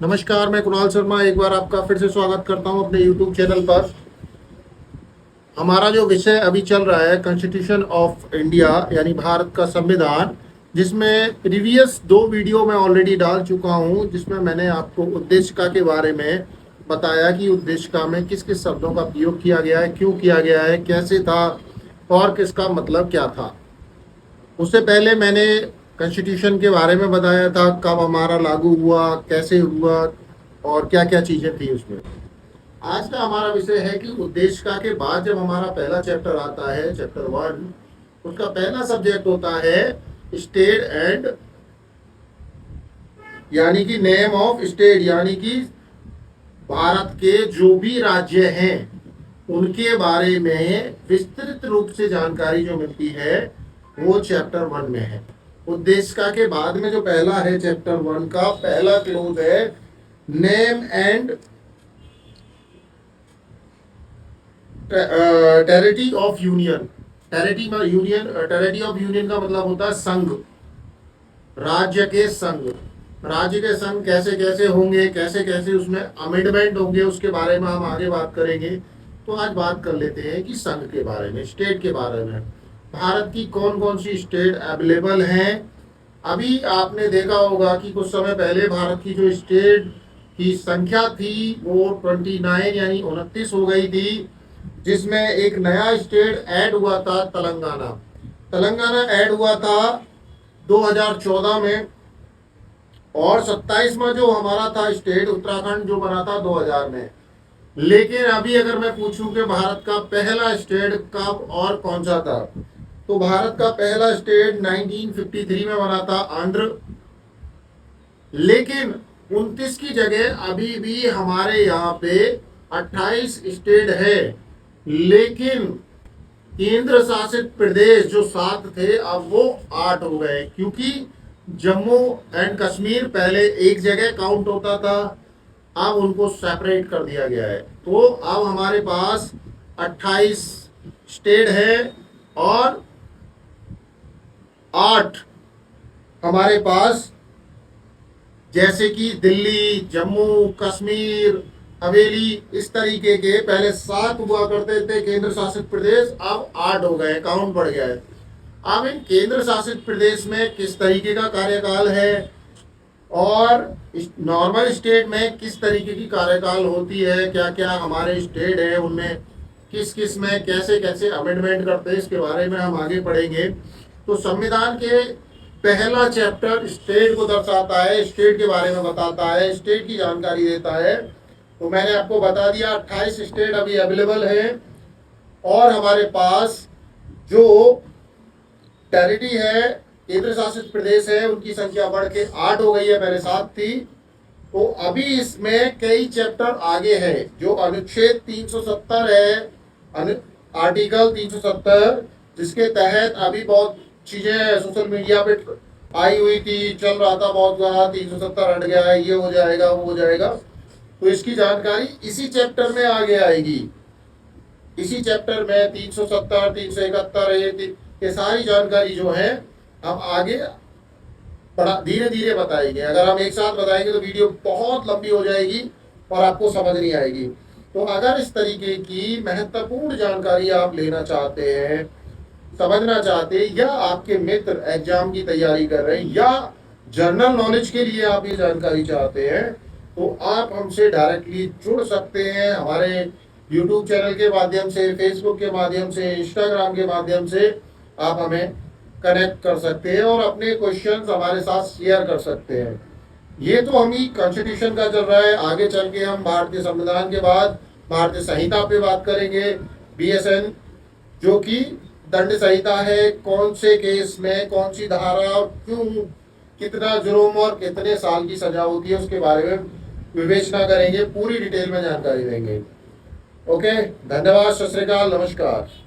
नमस्कार, मैं कुणाल शर्मा एक बार आपका फिर से स्वागत करता हूं अपने YouTube चैनल पर। हमारा जो विषय अभी चल रहा है कॉन्स्टिट्यूशन ऑफ इंडिया यानी भारत का संविधान, जिसमें प्रीवियस 2 वीडियो मैं ऑलरेडी डाल चुका हूं, जिसमें मैंने आपको उद्देशिका के बारे में बताया कि उद्देशिका में किस किस शब्दों का प्रयोग किया गया है, क्यों किया गया है, कैसे था और किसका मतलब क्या था। उससे पहले मैंने कॉन्स्टिट्यूशन के बारे में बताया था, कब हमारा लागू हुआ, कैसे हुआ और क्या क्या चीज़ें थी उसमें। आज का हमारा विषय है कि उद्देशिका के बाद जब हमारा पहला चैप्टर आता है, चैप्टर 1, उसका पहला सब्जेक्ट होता है स्टेट एंड यानी कि नेम ऑफ स्टेट, यानी कि भारत के जो भी राज्य हैं उनके बारे में विस्तृत रूप से जानकारी जो मिलती है वो चैप्टर 1 में है। उद्देशिका के बाद में जो पहला है चैप्टर 1 का पहला क्लोज है name and territory of union. Territory of union का मतलब होता है संघ, राज्य के संघ। राज्य के संघ कैसे कैसे होंगे, कैसे कैसे उसमें अमेंडमेंट होंगे, उसके बारे में हम आगे बात करेंगे। तो आज बात कर लेते हैं कि संघ के बारे में, स्टेट के बारे में। भारत की कौन कौन सी स्टेट अवेलेबल हैं। अभी आपने देखा होगा कि कुछ समय पहले भारत की जो स्टेट की संख्या थी वो 29 यानी 29 हो गई थी, जिसमें एक नया स्टेट ऐड हुआ था, तेलंगाना। तेलंगाना ऐड हुआ था 2014 में, और 27वां जो हमारा था स्टेट उत्तराखंड जो बना था 2000 में। लेकिन अभी अगर मैं पूछूं कि भारत का पहला स्टेट कब और कौन सा था, तो भारत का पहला स्टेट 1953 में बना था, आंध्र। लेकिन 29 की जगह अभी भी हमारे यहाँ पे 28 स्टेट है। लेकिन केंद्र शासित प्रदेश जो 7 थे अब वो 8 हो गए, क्योंकि जम्मू एंड कश्मीर पहले एक जगह काउंट होता था, अब उनको सेपरेट कर दिया गया है। तो अब हमारे पास 28 स्टेट है और 8 हमारे पास, जैसे कि दिल्ली, जम्मू कश्मीर, हवेली, इस तरीके के पहले 7 हुआ करते थे केंद्र शासित प्रदेश, अब 8 हो गए, काउंट बढ़ गया है। अब इन केंद्र शासित प्रदेश में किस तरीके का कार्यकाल है और नॉर्मल स्टेट में किस तरीके की कार्यकाल होती है, क्या क्या हमारे स्टेट है उनमें किस किस में कैसे कैसे अमेंडमेंट करते हैं, इसके बारे में हम आगे पढ़ेंगे। तो संविधान के पहला चैप्टर स्टेट को दर्शाता है, स्टेट के बारे में बताता है, स्टेट की जानकारी देता है। तो मैंने आपको बता दिया 28 स्टेट अभी अवेलेबल है, और हमारे पास जो टेरिटरी है, केंद्र शासित प्रदेश है, उनकी संख्या बढ़ के 8 हो गई है, पहले 7 थी। तो अभी इसमें कई चैप्टर आगे है, जो अनुच्छेद 370 है, आर्टिकल 370, जिसके तहत अभी बहुत चीजें सोशल मीडिया पे आई हुई थी, चल रहा था बहुत ज्यादा, 370 हट गया है, ये हो जाएगा वो हो जाएगा। तो इसकी जानकारी इसी चैप्टर में आगे आएगी। इसी चैप्टर में 370, 371 ये सारी जानकारी जो है हम आगे धीरे धीरे बताएंगे। अगर हम एक साथ बताएंगे तो वीडियो बहुत लंबी हो जाएगी और आपको समझ नहीं आएगी। तो अगर इस तरीके की महत्वपूर्ण जानकारी आप लेना चाहते हैं, समझना चाहते हैं, या आपके मित्र एग्जाम की तैयारी कर रहे हैं, या जनरल नॉलेज के लिए आप ये जानकारी चाहते हैं, तो आप हमसे डायरेक्टली जुड़ सकते हैं। हमारे YouTube चैनल के माध्यम से, फेसबुक के माध्यम से, इंस्टाग्राम के माध्यम से आप हमें कनेक्ट कर सकते हैं और अपने क्वेश्चंस हमारे साथ शेयर कर सकते हैं। ये तो हम ही कॉन्स्टिट्यूशन का चल रहा है। आगे चल के हम भारतीय संविधान के बाद भारतीय संहिता पे बात करेंगे, BSN, जो कि दंड संहिता है, कौन से केस में कौन सी धारा और क्यों, कितना जुर्म और कितने साल की सजा होती है, उसके बारे में विवेचना करेंगे, पूरी डिटेल में जानकारी देंगे। ओके, धन्यवाद, सत श्री अकाल, नमस्कार।